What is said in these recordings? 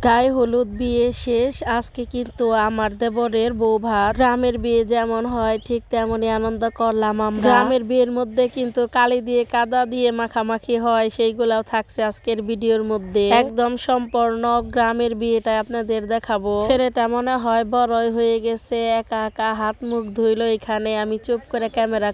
গায়ে হলুদ বিয়ে শেষ। আজকে কিন্তু আমার দেবরের বউ ভাত। গ্রামের বিয়ে যেমন হয় ঠিক তেমনই আনন্দ করলাম আমরা। গ্রামের বিয়ের মধ্যে কিন্তু কালি দিয়ে কাদা দিয়ে মাখামাখি হয়, সেইগুলাও থাকছে আজকের ভিডিওর মধ্যে। একদম সম্পূর্ণ গ্রামের বিয়েটা আপনাদের দেখাবো। ছেলেটা মনে হয় বড়ই হয়ে গেছে, একা একা হাত মুখ ধুইল। এখানে আমি চুপ করে ক্যামেরা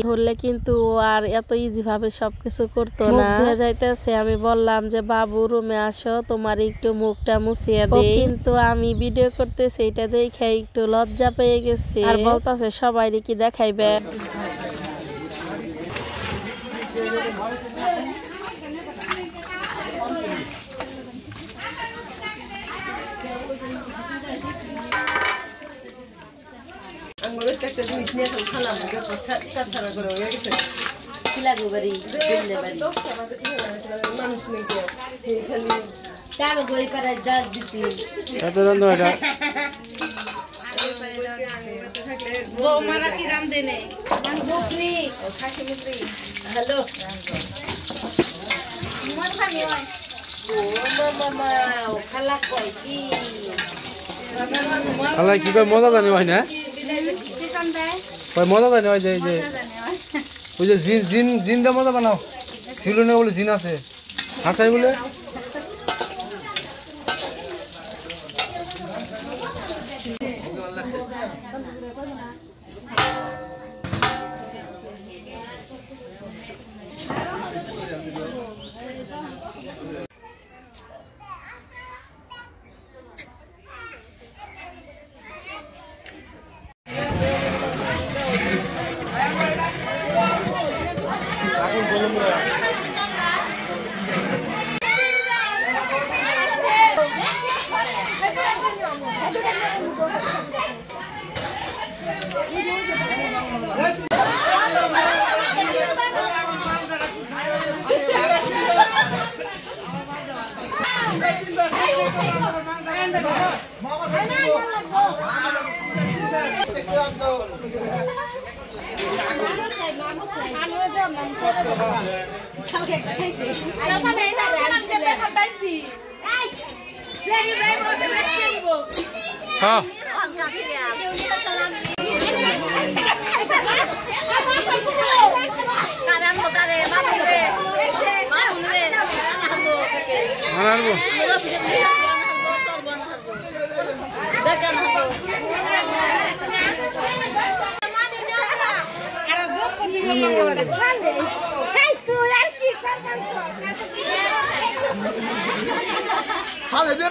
ধরলে কিন্তু আর এত ইজি ভাবে সবকিছু করতো না। ধুয়ে যাইতেছে, আমি বললাম যে বাবু রুমে আসো, তোমার একটু মুখটা মুছিয়ে দে। কিন্তু আমি ভিডিও করতেছি, এটা দেখে একটু লজ্জা পেয়ে গেছে আর বলতেছে সবাই কি দেখাইবে। কি মজা জানি হয় না, মজা জানি হয় যে ওই যে জিন জিন জিন দা মজা বানাও ছিল না বলে জিন আছে হাসাই বলে।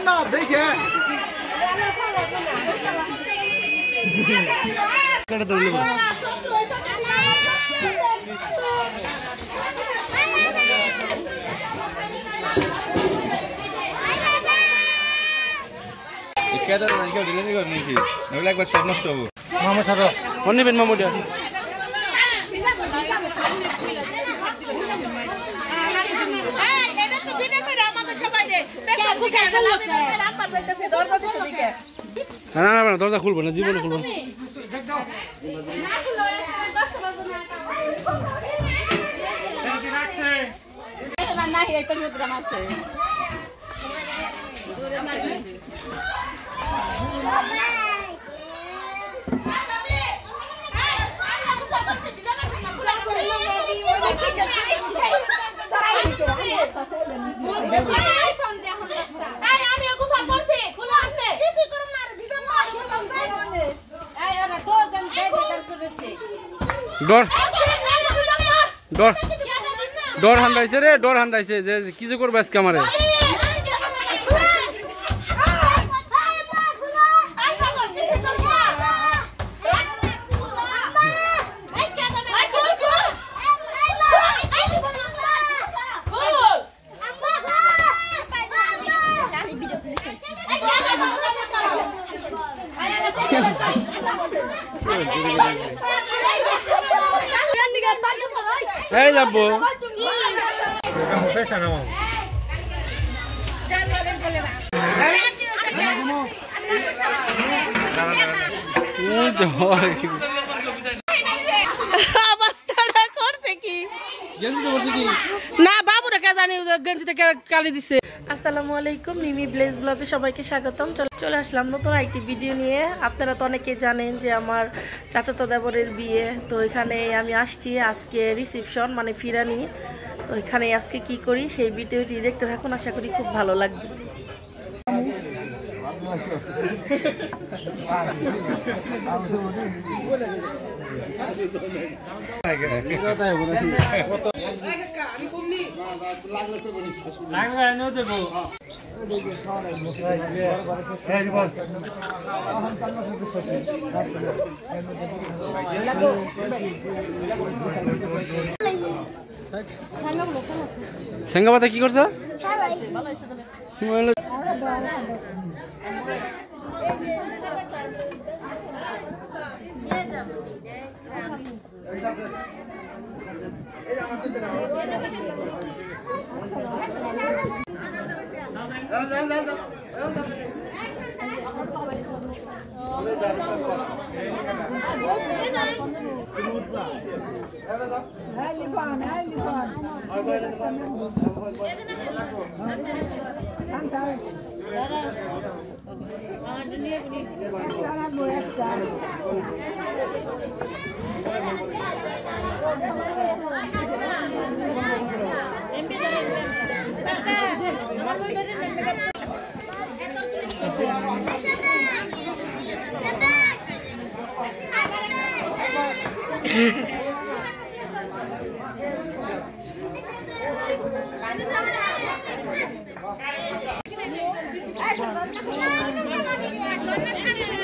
না দেখে একবার সব নষ্ট হবো। মামা ছাড়ো নেবেন মামুটা না দরজা খুলবো না, জীবনে খুলবো না। ডর হান্দাইছে রে, ডর হান্দাইছে যে কি যে করবে আজকে আমারে। এই যাবো না বাবুরা কে জানি গেঞ্জিতে কালি দিছে। আসসালামু আলাইকুম, মিমি ব্লেজ ব্লগে সবাইকে স্বাগতম। চলে আসলাম নতুন একটি ভিডিও নিয়ে। আপনারা তো অনেকে জানেন যে আমার চাচাতো দেবরের বিয়ে, তো এখানে আমি আসছি আজকে রিসেপশন মানে ফিরানি। তো এখানে আজকে কি করি সেই ভিডিওটি দেখতে থাকুন, আশা করি খুব ভালো লাগবে। সেঙ্গাবাতে কি করছো?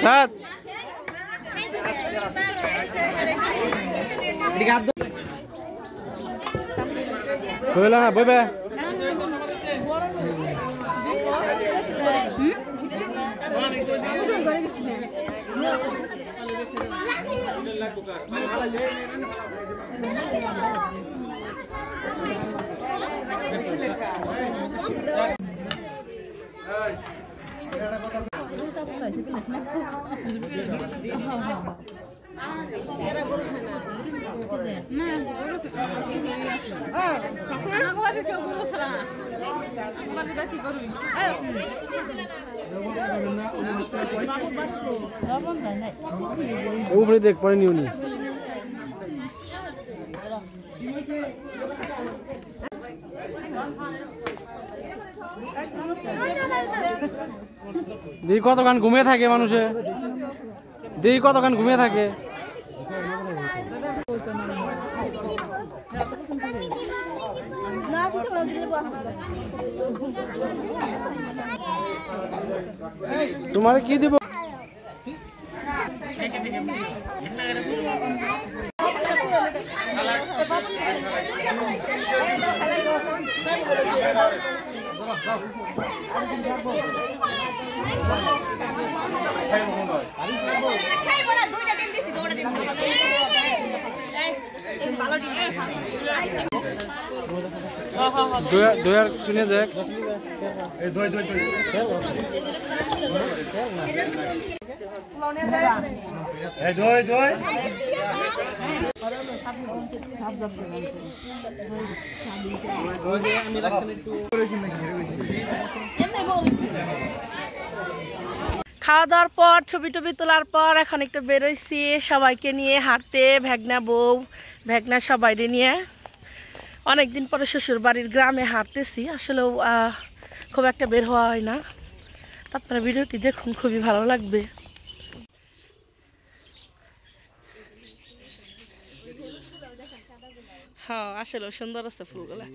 সাত বইলা না বইবে উপরে দেখ পরে নিও নি। দেখি কতক্ষণ ঘুমিয়ে থাকে মানুষে, দেখি কতক্ষণ ঘুমিয়ে থাকে। তোমার কি দিব? দয়া কিনে দেখ। খাওয়া দাওয়ার পর ছবি টবি তোলার পর এখন একটু বেরোইছি সবাইকে নিয়ে হাঁটতে, ভ্যাগনা বউ ভ্যাগনা সবাইকে নিয়ে। অনেকদিন পরে শ্বশুর বাড়ির গ্রামে হাঁটতেছি, আসলেও খুব একটা বের হওয়া হয় না। আপনারা ভিডিওটি দেখুন, খুবই ভালো লাগবে। হ্যাঁ আসলেও সুন্দর আছে ফুলগুলা।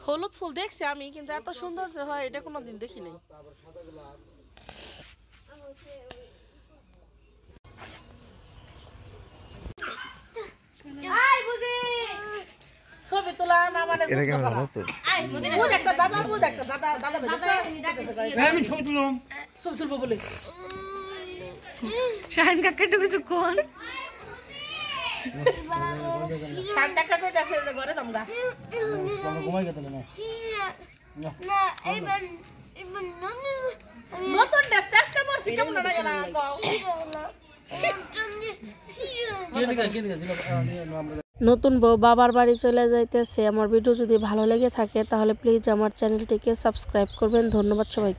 হলুদ ফুল দেখছি আমি, কিন্তু এত সুন্দর যে হয় এটা কোনোদিন দেখিনি। ছবি তোলা আমার আমি ছবি তুললাম, ছবি তুলবো বলে শাহিন কাকা একটু কিছু কোন শাহিন কাকা কইতাছে যে ঘরে তোমরা ঘুমাই গেতে না না এবার নতুন নতুন ড্রেস টেস্ট করছি কেমন লাগে না কও নতুন বউ বাবার বাড়ি চলে যাইতেছে। আমার ভিডিও যদি ভালো লেগে থাকে তাহলে প্লিজ আমার চ্যানেলটিকে সাবস্ক্রাইব করবেন। ধন্যবাদ সবাই।